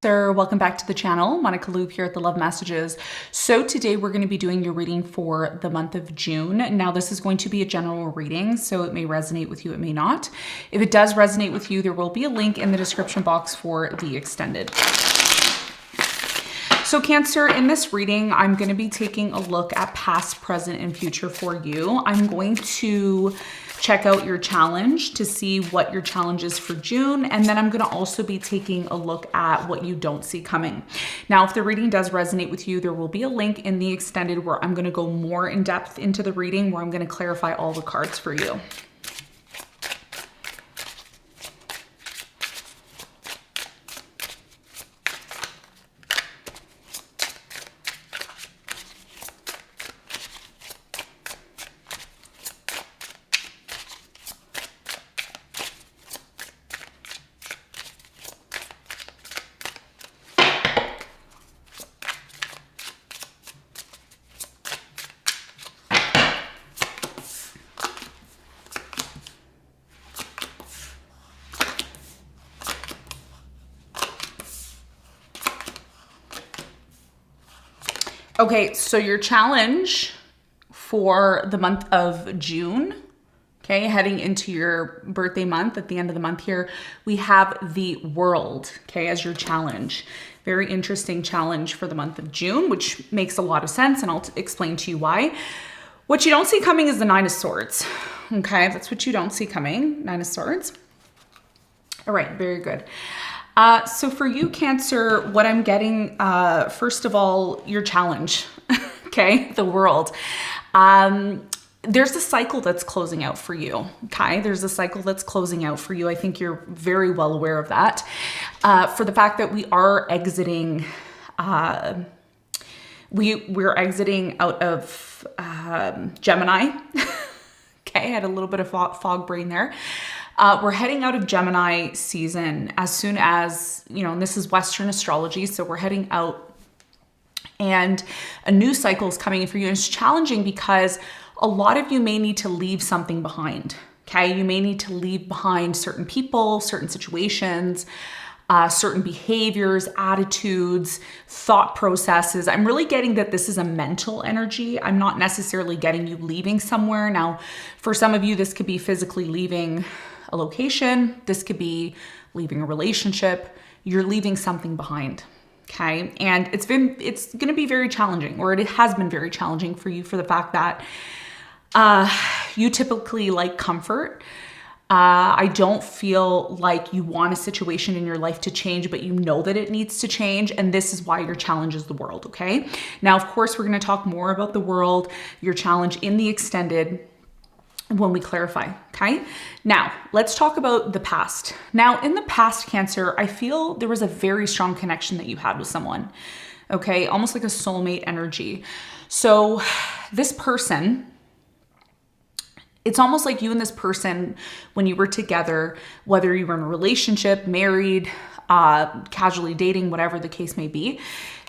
Sir, welcome back to the channel. Monica Loop here at the Love Messages. So today we're going to be doing your reading for the month of June. Now this is going to be a general reading, so it may resonate with you, it may not. If it does resonate with you, there will be a link in the description box for the extended. So Cancer, in this reading, I'm going to be taking a look at past, present, and future for you. I'm going to check out your challenge to see what your challenge is for June. And then I'm going to also be taking a look at what you don't see coming. Now, if the reading does resonate with you, there will be a link in the extended where I'm going to go more in depth into the reading, where I'm going to clarify all the cards for you. Okay, so your challenge for the month of June, okay, heading into your birthday month, at the end of the month here, we have the World, okay, as your challenge. Very interesting challenge for the month of June, which makes a lot of sense, and I'll explain to you why. What you don't see coming is the Nine of Swords, okay? That's what you don't see coming, Nine of Swords. All right, very good. So for you, Cancer, what I'm getting, first of all, your challenge, okay, the World. There's a cycle that's closing out for you, okay? There's a cycle that's closing out for you. I think you're very well aware of that. For the fact that we are exiting, we're exiting out of Gemini. Okay, I had a little bit of fog brain there. We're heading out of Gemini season as soon as, and this is Western astrology, so we're heading out and a new cycle is coming in for you. And it's challenging because a lot of you may need to leave something behind, okay? You may need to leave behind certain people, certain situations, certain behaviors, attitudes, thought processes. I'm really getting that this is a mental energy. I'm not necessarily getting you leaving somewhere. Now, for some of you, this could be physically leaving a location. This could be leaving a relationship. You're leaving something behind, okay? And it's going to be very challenging, or it has been very challenging for you, for the fact that you typically like comfort. I don't feel like you want a situation in your life to change, but you know that it needs to change. And this is why your challenge is the World, okay? Now, of course, we're going to talk more about the World, your challenge in the extended, when we clarify, okay? Now, let's talk about the past. Now, in the past, Cancer, I feel there was a very strong connection that you had with someone, okay? Almost like a soulmate energy. So this person, it's almost like you and this person, when you were together, whether you were in a relationship, married, casually dating, whatever the case may be,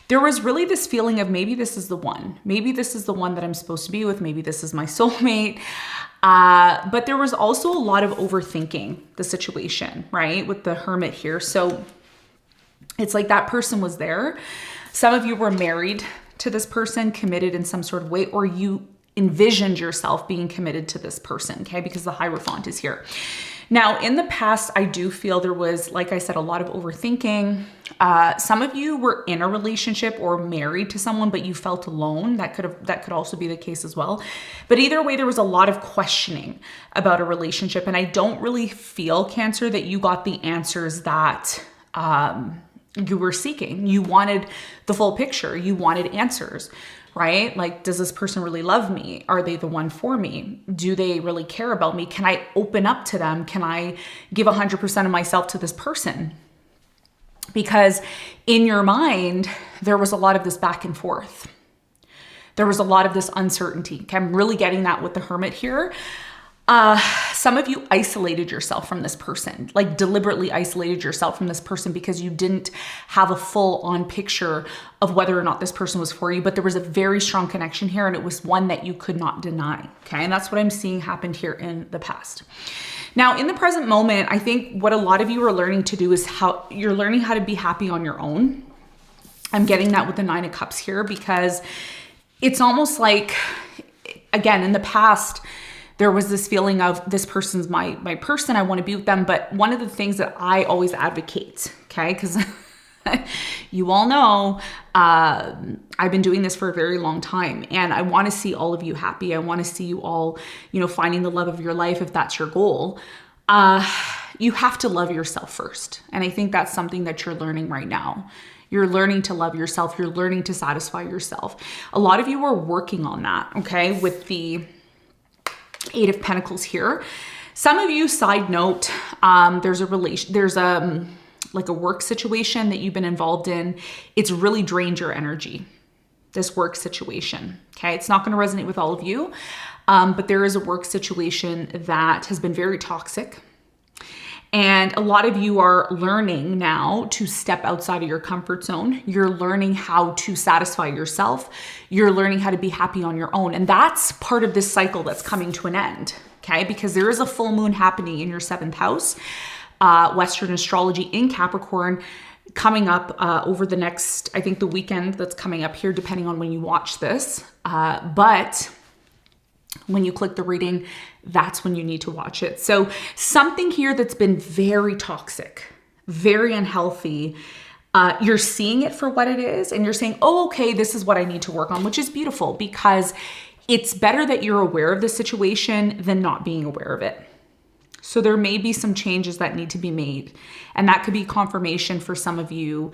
there was really this feeling of maybe this is the one. Maybe this is the one that I'm supposed to be with. Maybe this is my soulmate. But there was also a lot of overthinking the situation, right? With the Hermit here. So it's like that person was there. Some of you were married to this person, committed in some sort of way, or you envisioned yourself being committed to this person, okay? Because the Hierophant is here. Now, in the past, I do feel there was, like I said, a lot of overthinking. Some of you were in a relationship or married to someone, but you felt alone. That could also be the case as well. But either way, there was a lot of questioning about a relationship. And I don't really feel, Cancer, that you got the answers that you were seeking. You wanted the full picture. You wanted answers, right? Like, does this person really love me? Are they the one for me? Do they really care about me? Can I open up to them? Can I give 100% of myself to this person? Because in your mind, there was a lot of this back and forth. There was a lot of this uncertainty. Okay, I'm really getting that with the Hermit here. Some of you isolated yourself from this person, like deliberately isolated yourself from this person because you didn't have a full on picture of whether or not this person was for you, but there was a very strong connection here and it was one that you could not deny. Okay. And that's what I'm seeing happened here in the past. Now, in the present moment, I think what a lot of you are learning to do is how you're learning how to be happy on your own. I'm getting that with the 9 of Cups here because it's almost like, again, in the past, there was this feeling of this person's my person, I want to be with them. But one of the things that I always advocate, okay, because you all know I've been doing this for a very long time and I want to see all of you happy. I want to see you all, finding the love of your life if that's your goal. You have to love yourself first. And I think that's something that you're learning right now. You're learning to love yourself. You're learning to satisfy yourself. A lot of you are working on that, okay, with the 8 of Pentacles here. Some of you, side note, there's a work situation that you've been involved in. It's really drained your energy, this work situation. Okay. It's not going to resonate with all of you. But there is a work situation that has been very toxic. And a lot of you are learning now to step outside of your comfort zone. You're learning how to satisfy yourself. You're learning how to be happy on your own. And that's part of this cycle that's coming to an end, okay? Because there is a full moon happening in your 7th house, Western astrology in Capricorn, coming up over the next, I think the weekend that's coming up here, depending on when you watch this. But when you click the reading, that's when you need to watch it. So something here that's been very toxic, very unhealthy, you're seeing it for what it is and you're saying, oh, okay, this is what I need to work on, which is beautiful because it's better that you're aware of the situation than not being aware of it. So there may be some changes that need to be made, and that could be confirmation for some of you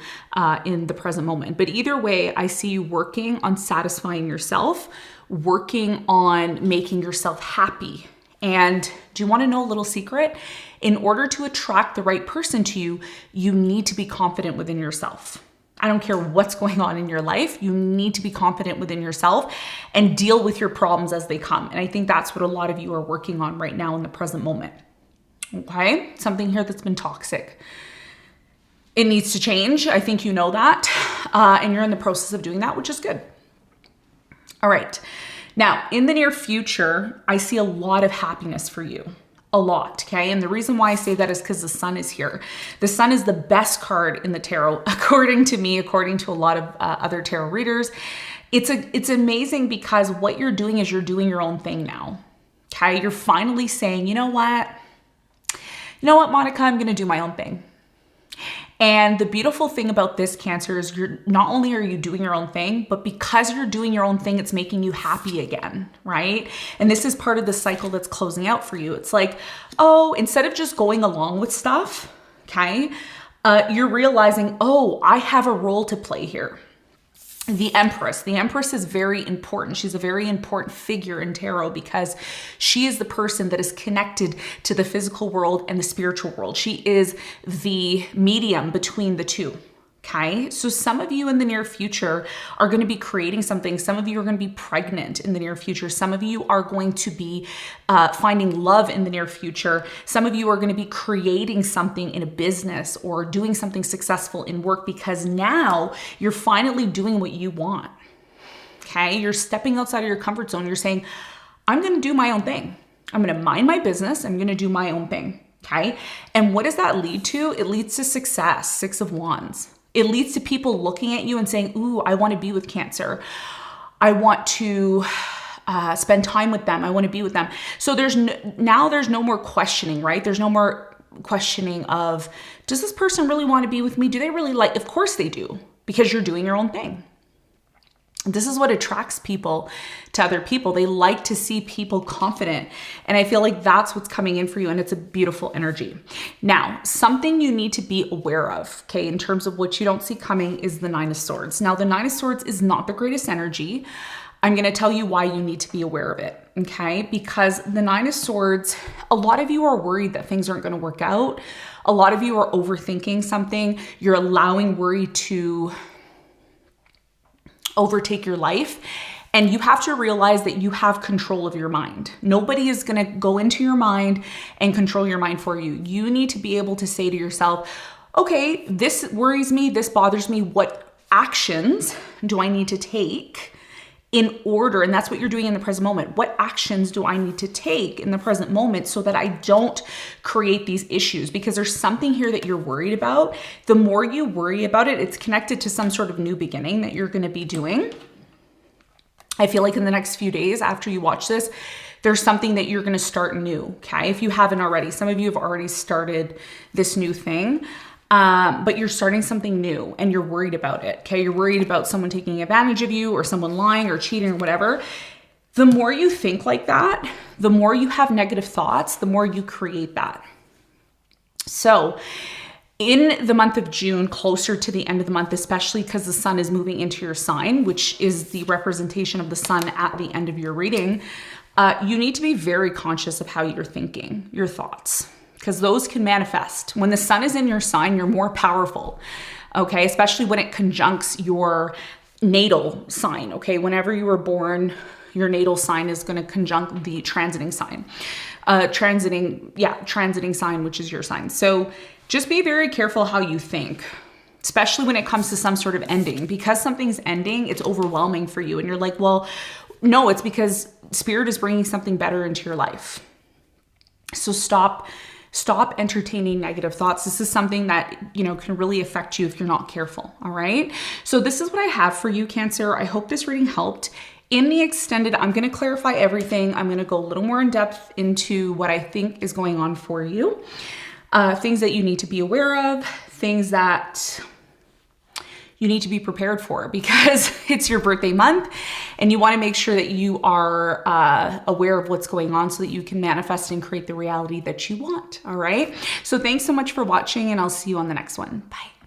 in the present moment. But either way, I see you working on satisfying yourself, working on making yourself happy. And do you want to know a little secret? In order to attract the right person to you, you need to be confident within yourself. I don't care what's going on in your life. You need to be confident within yourself and deal with your problems as they come. And I think that's what a lot of you are working on right now in the present moment. Okay, something here that's been toxic. It needs to change. I think you know that. And you're in the process of doing that, which is good. All right. Now, in the near future, I see a lot of happiness for you. A lot, okay? And the reason why I say that is because the sun is here. The sun is the best card in the tarot, according to me, according to a lot of other tarot readers. It's amazing because what you're doing is you're doing your own thing now, okay? You're finally saying, you know what, Monica, I'm going to do my own thing. And the beautiful thing about this, Cancer, is you're not only are you doing your own thing, but because you're doing your own thing, it's making you happy again, right? And this is part of the cycle that's closing out for you. It's like, oh, instead of just going along with stuff, okay, you're realizing, oh, I have a role to play here. The Empress is very important. She's a very important figure in tarot because she is the person that is connected to the physical world and the spiritual world. She is the medium between the two. Okay, so some of you in the near future are going to be creating something. Some of you are going to be pregnant in the near future. Some of you are going to be finding love in the near future. Some of you are going to be creating something in a business or doing something successful in work because now you're finally doing what you want. Okay, you're stepping outside of your comfort zone. You're saying, I'm going to do my own thing. I'm going to mind my business. I'm going to do my own thing. Okay, and what does that lead to? It leads to success. 6 of Wands. It leads to people looking at you and saying, ooh, I want to be with Cancer. I want to spend time with them. I want to be with them. So there's no more questioning, right? There's no more questioning of, does this person really want to be with me? Do they really like? Of course they do, because you're doing your own thing. This is what attracts people to other people. They like to see people confident. And I feel like that's what's coming in for you. And it's a beautiful energy. Now, something you need to be aware of, okay, in terms of what you don't see coming is the 9 of Swords. Now, the 9 of Swords is not the greatest energy. I'm going to tell you why you need to be aware of it, okay? Because the 9 of Swords, a lot of you are worried that things aren't going to work out. A lot of you are overthinking something. You're allowing worry to overtake your life. And you have to realize that you have control of your mind. Nobody is going to go into your mind and control your mind for you. You need to be able to say to yourself, okay, this worries me, this bothers me. What actions do I need to take in order? And that's what you're doing in the present moment. What actions do I need to take in the present moment so that I don't create these issues? Because there's something here that you're worried about. The more you worry about it, it's connected to some sort of new beginning that you're going to be doing. I feel like in the next few days after you watch this, there's something that you're going to start new. Okay. If you haven't already, some of you have already started this new thing. But you're starting something new and you're worried about it. Okay. You're worried about someone taking advantage of you or someone lying or cheating or whatever. The more you think like that, the more you have negative thoughts, the more you create that. So in the month of June, closer to the end of the month, especially because the sun is moving into your sign, which is the representation of the sun at the end of your reading, you need to be very conscious of how you're thinking, your thoughts, because those can manifest. When the sun is in your sign, you're more powerful, okay? Especially when it conjuncts your natal sign, okay? Whenever you were born, your natal sign is going to conjunct the transiting sign. Transiting sign, which is your sign. So just be very careful how you think, especially when it comes to some sort of ending. Because something's ending, it's overwhelming for you. And you're like, well, no, it's because Spirit is bringing something better into your life. So stop entertaining negative thoughts. This is something that, can really affect you if you're not careful. All right. So this is what I have for you, Cancer. I hope this reading helped. In the extended, I'm going to clarify everything. I'm going to go a little more in depth into what I think is going on for you. Things that you need to be aware of, things that you need to be prepared for, because it's your birthday month and you want to make sure that you are aware of what's going on so that you can manifest and create the reality that you want. All right. So thanks so much for watching, and I'll see you on the next one. Bye.